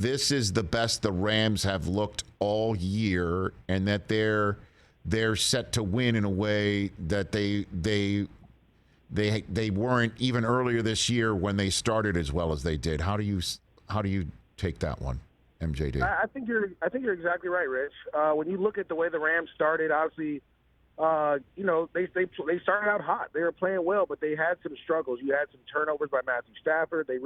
this is the best the Rams have looked all year, and that they're set to win in a way that they weren't even earlier this year when they started as well as they did. How do you take that one, MJD? I think you're exactly right, Rich. When you look at the way the Rams started, obviously, they started out hot. They were playing well, but they had some struggles. You had some turnovers by Matthew Stafford. They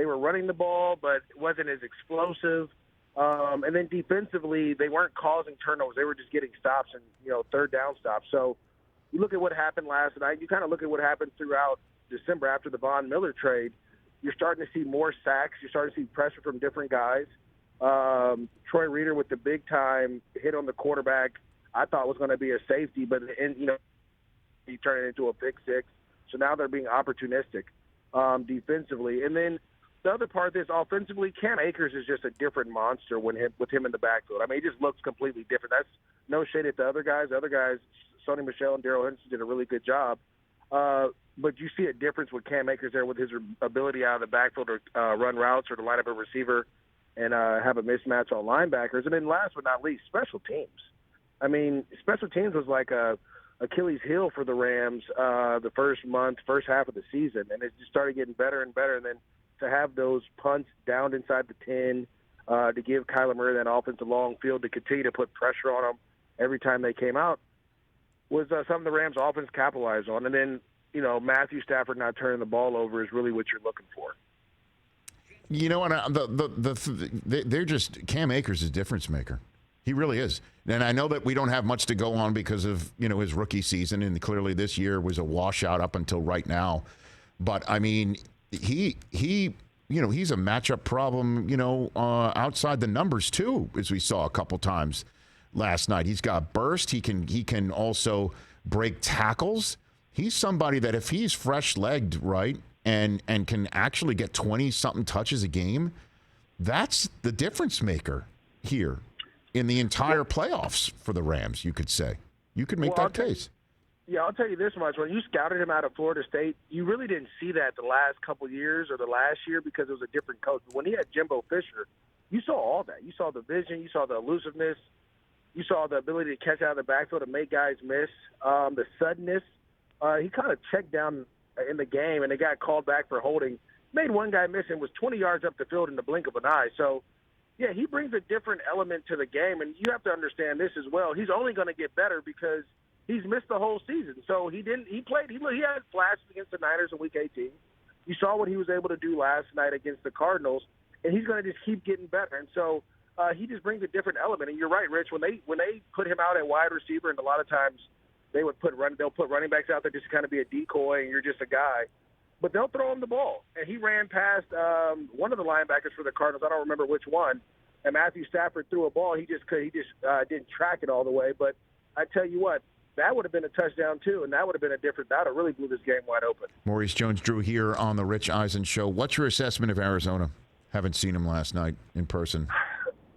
were running the ball, but it wasn't as explosive. And then defensively, they weren't causing turnovers. They were just getting stops and third down stops. So you look at what happened last night. You kind of look at what happened throughout December after the Von Miller trade. You're starting to see more sacks. You're starting to see pressure from different guys. Troy Reeder with the big time hit on the quarterback, I thought was going to be a safety, but he turned it into a pick six. So now they're being opportunistic defensively. And then the other part of this, offensively, Cam Akers is just a different monster with him in the backfield. I mean, he just looks completely different. That's no shade at the other guys. The other guys, Sonny Michel and Darrell Henderson, did a really good job. But you see a difference with Cam Akers there with his ability out of the backfield to run routes or to line up a receiver and have a mismatch on linebackers. And then last but not least, special teams. I mean, special teams was like a Achilles heel for the Rams the first half of the season, and it just started getting better and better. And then to have those punts down inside the 10, to give Kyler Murray that offensive long field to continue to put pressure on them every time they came out was something the Rams offense capitalized on. And then, Matthew Stafford not turning the ball over is really what you're looking for. And they're just Cam Akers is a difference maker. He really is. And I know that we don't have much to go on because of, his rookie season, and clearly this year was a washout up until right now. But I mean, he's a matchup problem, outside the numbers too, as we saw a couple times last night. He's got burst. He can also break tackles. He's somebody that if he's fresh-legged, right, and can actually get 20-something touches a game, that's the difference maker here in the entire playoffs for the Rams, you could say. You could make that case. Yeah, I'll tell you this much. When you scouted him out of Florida State, you really didn't see that the last couple of years or the last year because it was a different coach. But when he had Jimbo Fisher, you saw all that. You saw the vision. You saw the elusiveness. You saw the ability to catch out of the backfield and make guys miss, the suddenness. He kind of checked down in the game, and they got called back for holding. Made one guy miss and was 20 yards up the field in the blink of an eye. So, yeah, he brings a different element to the game, and you have to understand this as well. He's only going to get better because he's missed the whole season. So he had flashes against the Niners in Week 18. You saw what he was able to do last night against the Cardinals, and he's going to just keep getting better. And so he just brings a different element. And you're right, Rich. When they put him out at wide receiver, and a lot of times they'll put running backs out there just to kind of be a decoy, and you're just a guy. But they'll throw him the ball. And he ran past one of the linebackers for the Cardinals. I don't remember which one. And Matthew Stafford threw a ball. He just didn't track it all the way. But I tell you what, that would have been a touchdown too, and that would have been that would have really blew this game wide open. Maurice Jones-Drew here on the Rich Eisen Show. What's your assessment of Arizona? Haven't seen him last night in person.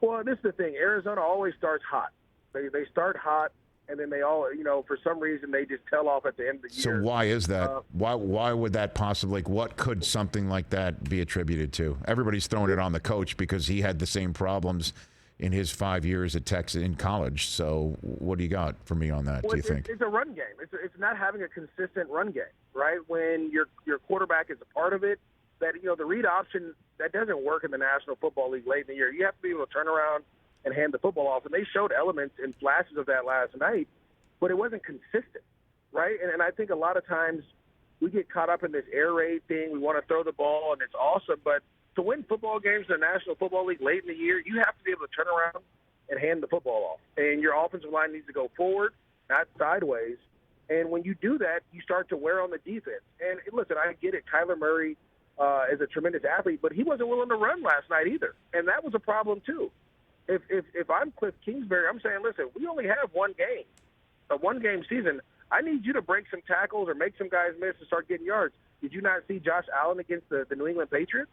Well, this is the thing. Arizona always starts hot. They start hot, and then they all, for some reason, they just tail off at the end of the year. So why is that? Why would that possibly, what could something like that be attributed to? Everybody's throwing it on the coach because he had the same problems in his 5 years at Texas in college. So what do you got for me on that, do you think? It's a run game. It's not having a consistent run game, right? When your quarterback is a part of it, that, the read option, that doesn't work in the National Football League late in the year. You have to be able to turn around and hand the football off. And they showed elements and flashes of that last night, but it wasn't consistent, right? And I think a lot of times we get caught up in this air raid thing. We want to throw the ball, and it's awesome. But to win football games in the National Football League late in the year, you have to be able to turn around and hand the football off. And your offensive line needs to go forward, not sideways. And when you do that, you start to wear on the defense. And listen, I get it. Kyler Murray is a tremendous athlete, but he wasn't willing to run last night either. And that was a problem too. If I'm Kliff Kingsbury, I'm saying, listen, we only have one game, a one-game season. I need you to break some tackles or make some guys miss and start getting yards. Did you not see Josh Allen against the New England Patriots?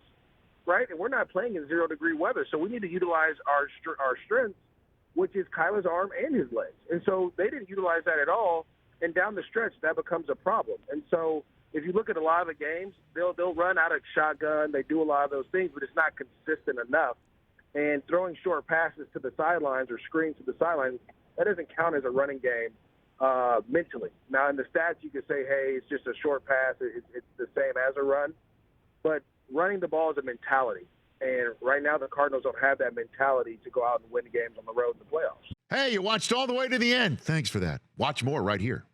Right? And we're not playing in 0-degree weather, so we need to utilize our strengths, which is Kyler's arm and his legs. And so they didn't utilize that at all, and down the stretch, that becomes a problem. And so if you look at a lot of the games, they'll run out of shotgun. They do a lot of those things, but it's not consistent enough. And throwing short passes to the sidelines or screens to the sidelines, that doesn't count as a running game mentally. Now, in the stats, you could say, hey, it's just a short pass. It's the same as a run. But running the ball is a mentality. And right now the Cardinals don't have that mentality to go out and win games on the road in the playoffs. Hey, you watched all the way to the end. Thanks for that. Watch more right here.